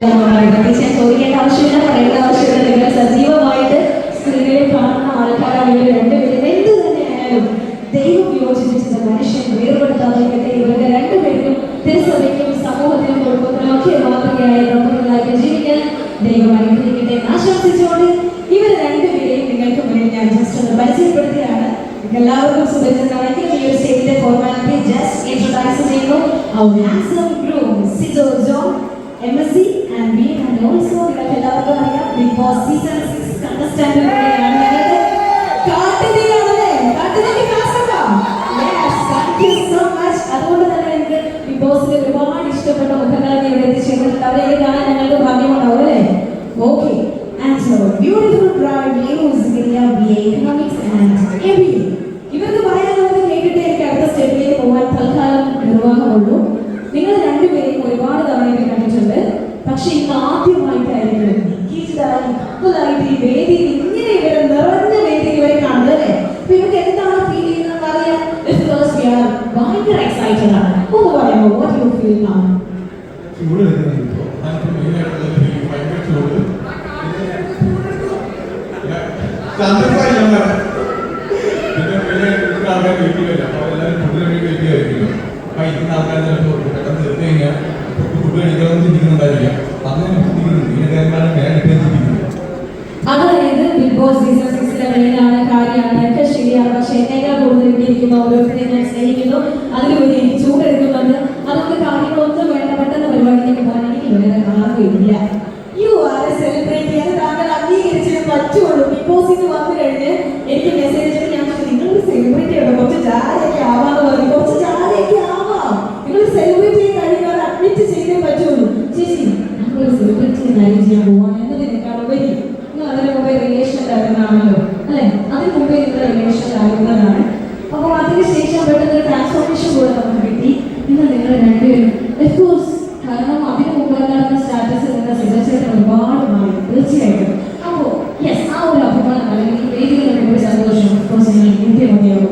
ചോദിക്കേണ്ട ആവശ്യമില്ല, പറയേണ്ട ആവശ്യമില്ല. നിങ്ങൾ സജീവമായിട്ട് സ്ത്രീകളെ കാണുന്ന ആൾക്കാരാണ് ഇവർ രണ്ടുപേരും. എന്ത് തന്നെയായാലും ദൈവം യോജിപ്പിച്ചത് മനുഷ്യൻ വേർപെടുത്താതിരിക്കട്ടെ. ഇവരുടെ രണ്ടുപേരും തിരുസഭയ്ക്കും സമൂഹത്തിനും കുടുംബത്തിനും ഒക്കെ മാതൃകയായ പ്രമുഖരായി ജീവിക്കാൻ ദൈവം അനുഗ്രഹിക്കട്ടെ എന്ന് ആശംസിച്ചുകൊണ്ട് ഇവർ രണ്ടുപേരെയും നിങ്ങൾക്ക് മുന്നിൽ ഞാൻ ജസ്റ്റ് ഒന്ന് പരിചയപ്പെടുത്തിയാണ്. എല്ലാവർക്കും സുപരിചിതമാണെങ്കിൽ ഈ ഒരു സ്റ്റേജിന്റെ ഫോർമാലിറ്റി ജസ്റ്റ് ഇൻട്രൊഡക്ഷൻ ചെയ്യുന്നു. Our handsome groom Sijo John MSc and B and also നിങ്ങൾക്ക് എല്ലാവർക്കും അറിയാം ബിഗ് ബോസ് സീസൺ 6 കണ്ടസ്റ്റന്റ് കൂടിയാണ്. ഞങ്ങളുടെ കാട്ടുതീയാണല്ലേ, കാട്ടുതീക്ക് ക്ലാസ് ഉണ്ടോ? Yes, thank you so much. അതുകൊണ്ട് തന്നെ എനിക്ക് ബിഗ് ബോസിൽ ഒരുപാട് ഇഷ്ടപ്പെട്ട മുഖങ്ങളെ ഇവിടെ എത്തിച്ചേർന്നിട്ടുണ്ട്. അവരെ കാണാൻ ഞങ്ങൾക്ക് ഭാഗ്യമുണ്ടാവും അല്ലേ? Okay. And so beautiful bride Leos Giria BA Economics and MBA. ഇവർക്ക് പറയാനുള്ളത് കേട്ടിട്ട് എനിക്ക് അടുത്ത സ്റ്റെപ്പിലേക്ക് പോകാൻ തൽക്കാലം നിർവാഹമുള്ളൂ. നിങ്ങൾ രണ്ടുപേരും ഒരുപാട് തവണ എന്നെ കണ്ടിട്ടുണ്ട്. പക്ഷെ ഇന്ന് ആദ്യമായിട്ടായിരിക്കും കപ്പലായിട്ട് ഈ വേദിയിൽ ഇങ്ങനെ ഇവരെ നിറഞ്ഞ വേദിയിൽ ഇവരെ കാണുന്നത് അല്ലേ? അപ്പൊ ഇവർക്ക് എന്താണ് ഫീൽ ചെയ്യുന്നത് അറിയാം. ഭയങ്കര എക്സൈറ്റഡ് ആണ്. ഒന്ന് പറയുമോ വാട്ട് യു ഫീൽ നൗ? അതായത് ബിഗ് ബോസ് സീസൺ 6 മെയിനാണ് കാര്യമാണ് ഒക്കെ ശരിയാണ്. പക്ഷെ എന്നേക്കാൾ കൂടുതൽ ഇരിക്കുന്ന ഓരോരുത്തരെ ഞാൻ സ്നേഹിക്കുന്നു. അതിലുപരി എനിക്ക് ചൂടെടുക്കുന്നുണ്ട്. അതുകൊണ്ട് കാര്യങ്ങളൊന്നും വേണ്ട, പെട്ടെന്ന് പരിപാടിക്ക് പോകാൻ എനിക്ക് വേറെ ആർക്കും ഇല്ല. യു ആർ എ സെലിബ്രിറ്റി, അത് താങ്കൾ അംഗീകരിച്ചേ പറ്റുള്ളൂ. ബിഗ് ബോസിന് വന്നു കഴിഞ്ഞ് എനിക്ക് മെസ്സേജ് ഞാൻ നിങ്ങളൊരു സെലിബ്രിറ്റി ആണ്, കുറച്ച് ജാലയൊക്കെ ആവാന്ന് പറഞ്ഞു. കുറച്ച് ജാലയൊക്കെ ആവാം, നിങ്ങൾ സെലിബ്രിറ്റി കഴിയുന്നവർ അഡ്മിറ്റ് ചെയ്തേ പറ്റുള്ളൂ. ചേച്ചി ഞങ്ങളൊരു സെലിബ്രിറ്റി മാരേജ് ചെയ്യാൻ പോവാൻ എന്നതിനേക്കാൾ ഉപരി നിങ്ങൾ അതിന് മുമ്പേ റിലേഷനിലായിരുന്നാണല്ലോ അല്ലെ? അതിന് മുമ്പേ നിങ്ങൾ റിലേഷനിലായിരുന്നതാണ്. അപ്പോൾ അതിനുശേഷം പെട്ടെന്ന് ഒരു ട്രാൻസ്ഫോർമേഷൻ കൂടെ നമുക്ക് കിട്ടി. ഇന്ന് നിങ്ങൾ രണ്ടുപേരും എഫ്കോഴ്സ് കാരണം അതിന് മുമ്പ് നടന്ന സ്റ്റാറ്റസ് നിങ്ങളുടെ സിജോച്ചേട്ടൻ ഒരുപാട് മാറി തീർച്ചയായിട്ടും. അപ്പോൾ യെസ്, ആ ഒരു അഭിമാനം അല്ലെങ്കിൽ വേദിയിൽ ഒരു സന്തോഷം ഓഫ്കോഴ്സ് നിങ്ങൾ കിട്ടിയ മതിയാവും.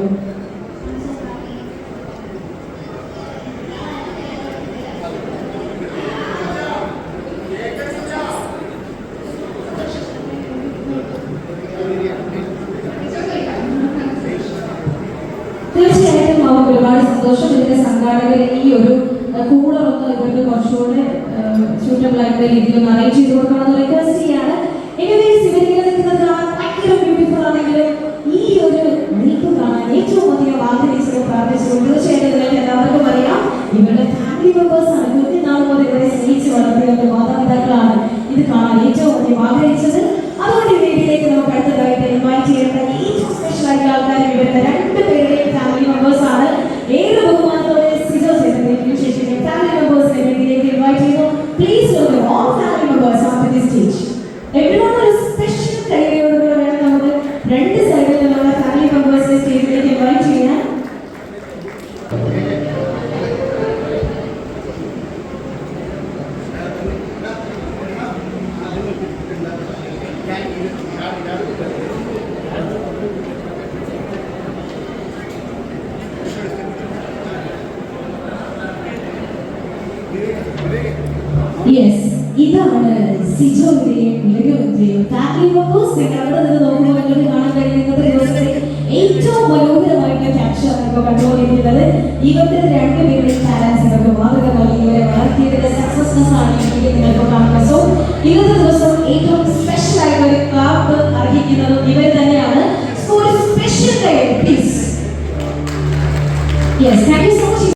തീർച്ചയായിട്ടും അവർക്ക് ഒരുപാട് സന്തോഷം. ഇതിന്റെ സംഘാടകർ ഈ ഒരു കൂളറൊന്ന് ഇവർക്ക് കുറച്ചുകൂടെ സ്യൂട്ടബിൾ ആയിട്ടുള്ള രീതിയിൽ ഒന്ന് അറേഞ്ച് ചെയ്ത് കൊടുക്കണമെന്ന് റിക്വസ്റ്റ് ചെയ്യാണ്. ഏകദേശം ഇവരിങ്ങനെ നിൽക്കുന്നത് ഭയങ്കര ബ്യൂട്ടിഫുൾ ആണെങ്കിലും ഈ ഒരു നിൽപ്പ് കാണാൻ ഏറ്റവും അധികം ആഗ്രഹിച്ചത് പ്രാർത്ഥിച്ചത് തീർച്ചയായിട്ടും നിങ്ങൾക്ക് എല്ലാവർക്കും അറിയാം ഇവരുടെ ഫാമിലി മെമ്പേഴ്സ് ആണ്. കുഞ്ഞുനാൾ മുതൽ ഇവരെ സ്നേഹിച്ച് വളർത്തിയ മാതാപിതാക്കളാണ് ഇത് കാണാൻ ഏറ്റവും അധികം ആഗ്രഹിച്ചത്. അതുകൊണ്ട് ഈ വേദിയിലേക്ക് നമുക്ക് അടുത്തതായിട്ട് ഇൻവൈറ്റ് ചെയ്യേണ്ട ഏറ്റവും സ്പെഷ്യൽ ആയിട്ടുള്ള ആൾക്കാർ ഇവരുടെ രണ്ടുപേരുടെയും ഫാമിലി മെമ്പേഴ്സ് ആണ്. ഏത് ബഹുമാനത്തോടെ സിജോ ചേട്ടന്റെയും ശേഷിയുടെ ഫാമിലി മെമ്പേഴ്സിനെ വേദിയിലേക്ക് ഇൻവൈറ്റ് ചെയ്യുന്നു. Please welcome all family members on the stage. Everyone ഒരു സ്പെഷ്യൽ കൈയോടുകൂടെ വേണം നമുക്ക് രണ്ട് സൈഡിൽ നിന്നുള്ള ഫാമിലി മെമ്പേഴ്സിനെ സ്റ്റേജിലേക്ക് ഇൻവൈറ്റ് ചെയ്യാൻ. യെസ്, ഇതാണ് സിജോയുടെയും ഇലകവിന്റെയും ഫാമിലി മെമ്പേഴ്സ്. നിങ്ങൾ അവിടെ നിന്ന് നോക്കുമ്പോൾ നിങ്ങൾക്ക് കാണാൻ കഴിയുന്നത് ദിവസത്തെ ഏറ്റവും മനോഹരമായിട്ടുള്ള ക്യാപ്ഷൻ ഇപ്പോൾ കണ്ടുകൊണ്ടിരിക്കുന്നത്. ഇവരുടെ രണ്ടുപേരുടെയും ടാലൻസ് ഇവർക്ക് മാതൃക നൽകി ഇവരെ വളർത്തിയതിന്റെ സക്സസ്നെസ് ആണ് നിങ്ങൾക്ക് കാണുന്നത്. സോ ഇന്നത്തെ ദിവസം ഏറ്റവും സ്പെഷ്യൽ ആയിട്ടുള്ള ഒരു ക്ലാപ്പ് അർഹിക്കുന്നതും ഇവർ തന്നെയാണ്. സോ ഒരു special please. Yes, thank you so